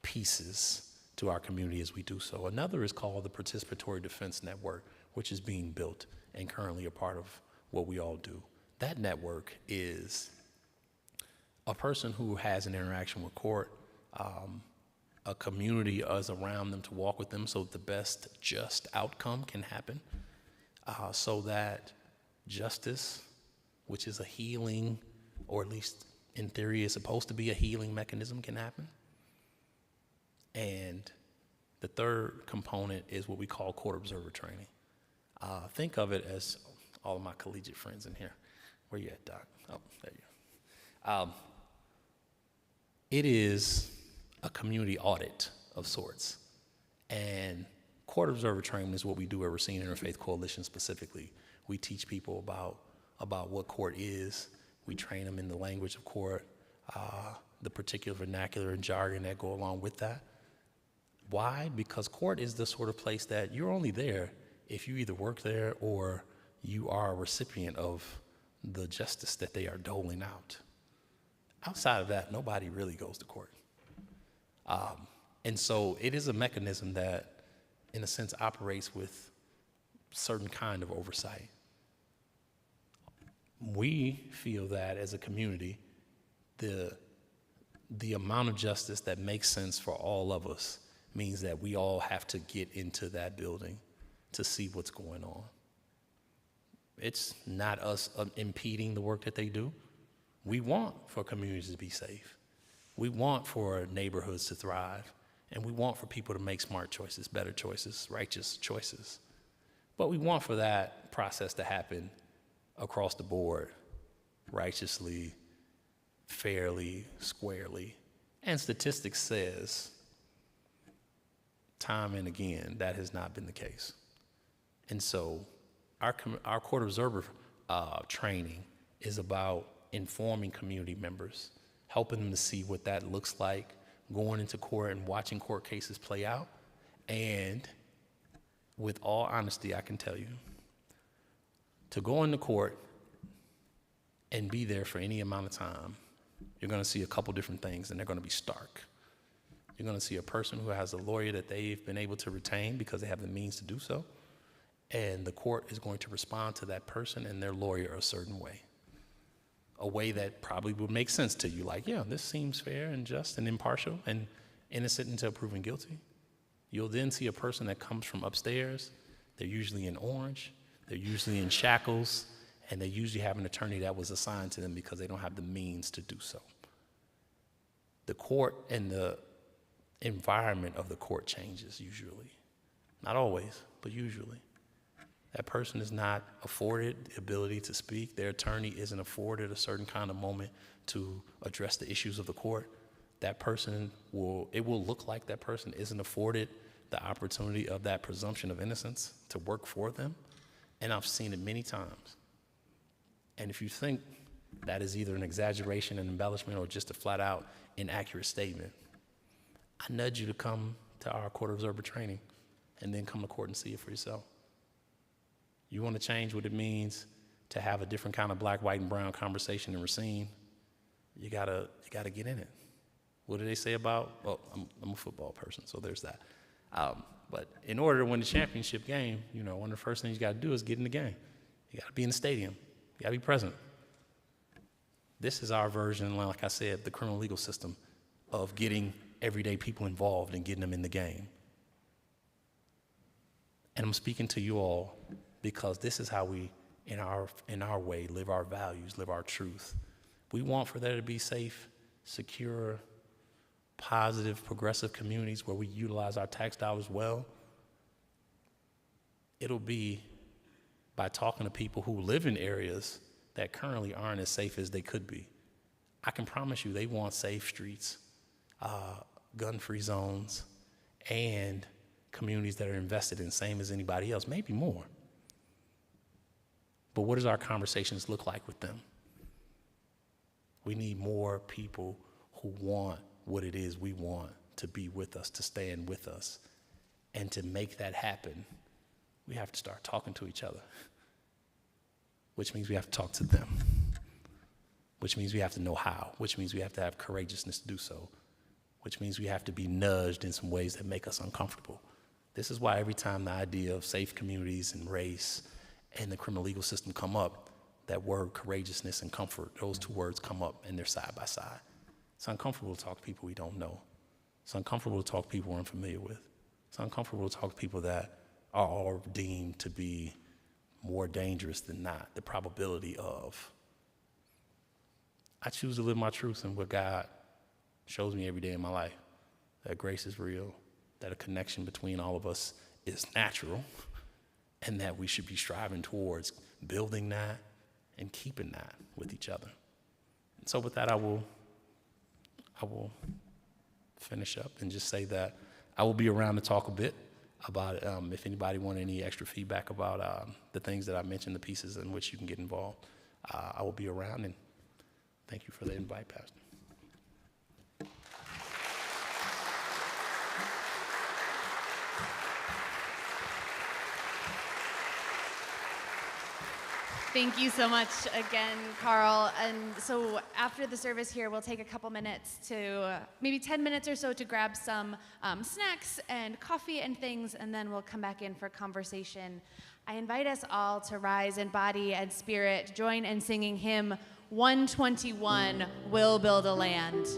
C: pieces to our community as we do so. Another is called the Participatory Defense Network, which is being built and currently a part of what we all do. That network is a person who has an interaction with court, a community is around them to walk with them so that the best just outcome can happen, so that justice, which is a healing, or at least in theory is supposed to be a healing mechanism, can happen. And the third component is what we call court observer training. Think of it as all of my collegiate friends in here. Where you at, Doc? Oh, there you go. It is a community audit of sorts. And court observer training is what we do at Racine Interfaith Coalition specifically. We teach people about what court is. We train them in the language of court, the particular vernacular and jargon that go along with that. Why? Because court is the sort of place that you're only there if you either work there or you are a recipient of the justice that they are doling out. Outside of that, nobody really goes to court. And so it is a mechanism that, in a sense, operates with certain kind of oversight. We feel that as a community, the amount of justice that makes sense for all of us means that we all have to get into that building to see what's going on. It's not us impeding the work that they do. We want for communities to be safe. We want for neighborhoods to thrive. And we want for people to make smart choices, better choices, righteous choices. But we want for that process to happen across the board, righteously, fairly, squarely. And statistics says, time and again, that has not been the case. And so our court observer training is about informing community members, helping them to see what that looks like, going into court and watching court cases play out. And with all honesty, I can tell you, to go into court and be there for any amount of time, you're going to see a couple different things, and they're going to be stark. You're going to see a person who has a lawyer that they've been able to retain because they have the means to do so, and the court is going to respond to that person and their lawyer a certain way, a way that probably would make sense to you, like, yeah, this seems fair and just and impartial and innocent until proven guilty. You'll then see a person that comes from upstairs. They're usually in orange, they're usually in shackles, and they usually have an attorney that was assigned to them because they don't have the means to do so. The court and the environment of the court changes usually. Not always, but usually. That person is not afforded the ability to speak. Their attorney isn't afforded a certain kind of moment to address the issues of the court. That person it will look like that person isn't afforded the opportunity of that presumption of innocence to work for them. And I've seen it many times. And if you think that is either an exaggeration, an embellishment, or just a flat out inaccurate statement, I nudge you to come to our court observer training and then come to court and see it for yourself. You want to change what it means to have a different kind of black, white, and brown conversation in Racine, you gotta get in it. What do they say about, well, I'm a football person, so there's that. But in order to win the championship game, one of the first things you gotta do is get in the game. You gotta be in the stadium. You gotta be present. This is our version, like I said, the criminal legal system of getting everyday people involved and getting them in the game. And I'm speaking to you all because this is how we, in our way, live our values, live our truth. We want for there to be safe, secure, positive, progressive communities where we utilize our tax dollars well. It'll be by talking to people who live in areas that currently aren't as safe as they could be. I can promise you they want safe streets, gun-free zones, and communities that are invested in, same as anybody else, maybe more. But what does our conversations look like with them? We need more people who want what it is we want to be with us, to stand with us. And to make that happen, we have to start talking to each other, which means we have to talk to them, which means we have to know how, which means we have to have courageousness to do so, which means we have to be nudged in some ways that make us uncomfortable. This is why every time the idea of safe communities and race and the criminal legal system come up, that word courageousness and comfort, those two words come up and they're side by side. It's uncomfortable to talk to people we don't know. It's uncomfortable to talk to people we're unfamiliar with. It's uncomfortable to talk to people that are all deemed to be more dangerous than not, the probability of. I choose to live my truth in what God shows me every day in my life, that grace is real, that a connection between all of us is natural, and that we should be striving towards building that and keeping that with each other. And so with that, I will finish up and just say that I will be around to talk a bit about it. If anybody wants any extra feedback about the things that I mentioned, the pieces in which you can get involved, I will be around, and thank you for the invite, Pastor.
A: Thank you so much again, Carl. And so after the service here, we'll take a couple minutes to, maybe 10 minutes or so, to grab some snacks and coffee and things, and then we'll come back in for conversation. I invite us all to rise in body and spirit, join in singing hymn 121, We'll Build a Land.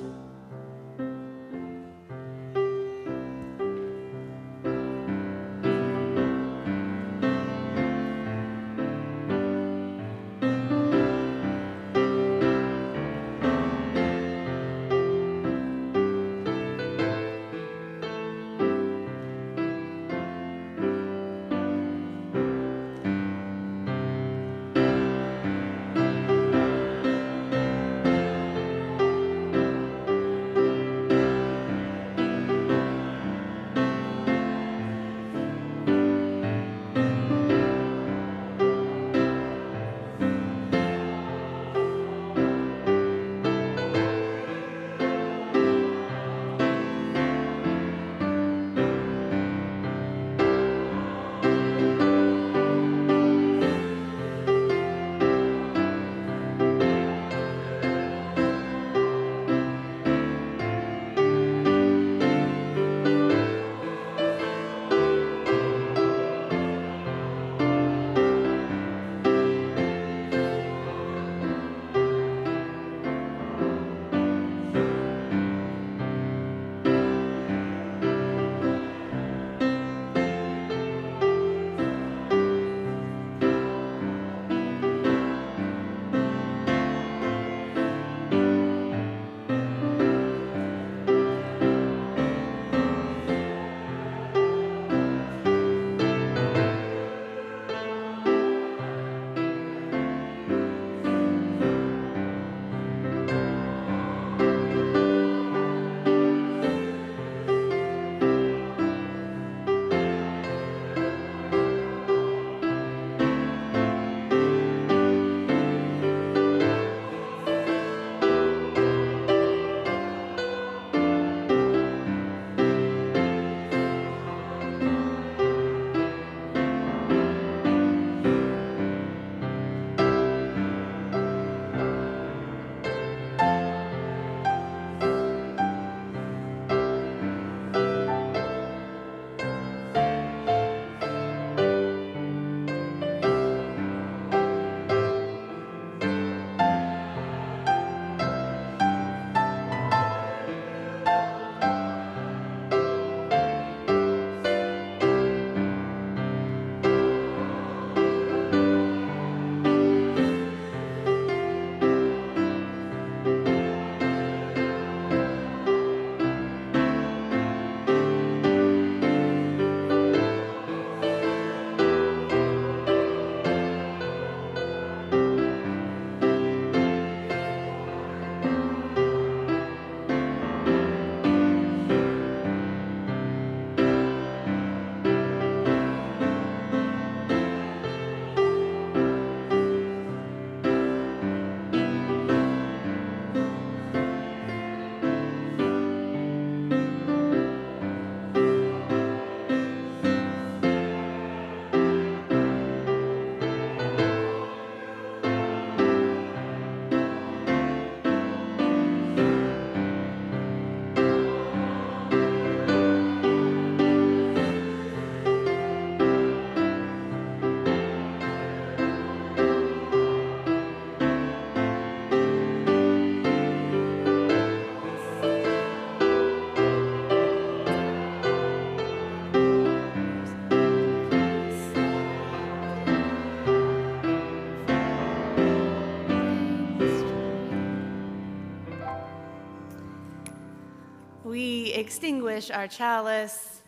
A: extinguish our chalice.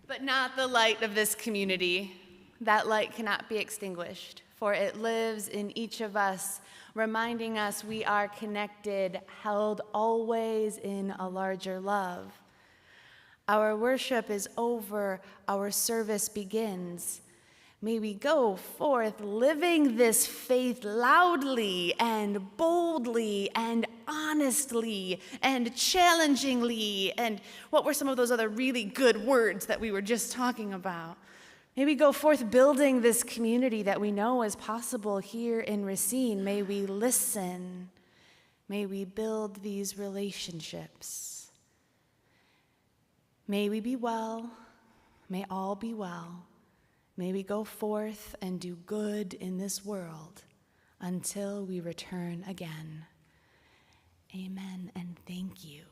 A: But not the light of this community. That light cannot be extinguished, for it lives in each of us, reminding us we are connected, held always in a larger love. Our worship is over, our service begins. May we go forth living this faith loudly and boldly and honestly and challengingly. And what were some of those other really good words that we were just talking about? May we go forth building this community that we know is possible here in Racine. May we listen. May we build these relationships. May we be well. May all be well. May we go forth and do good in this world until we return again. Amen and thank you.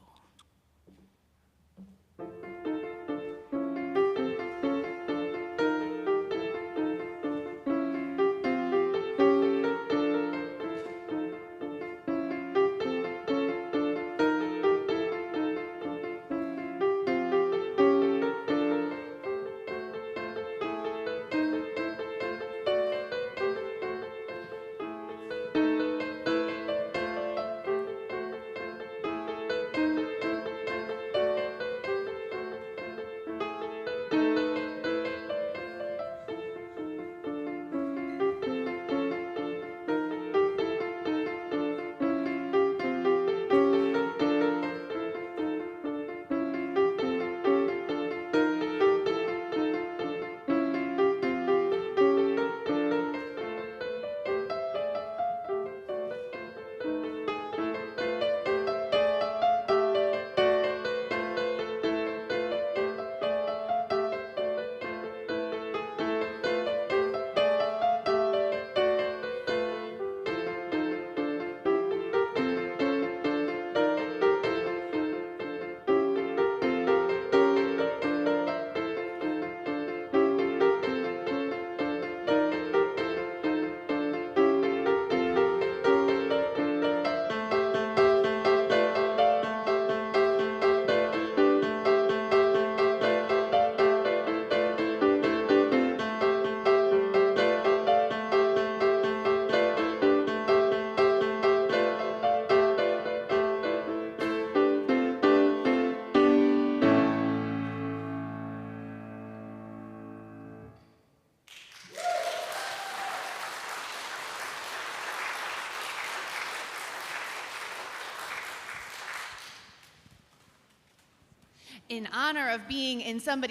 A: In honor of being in somebody's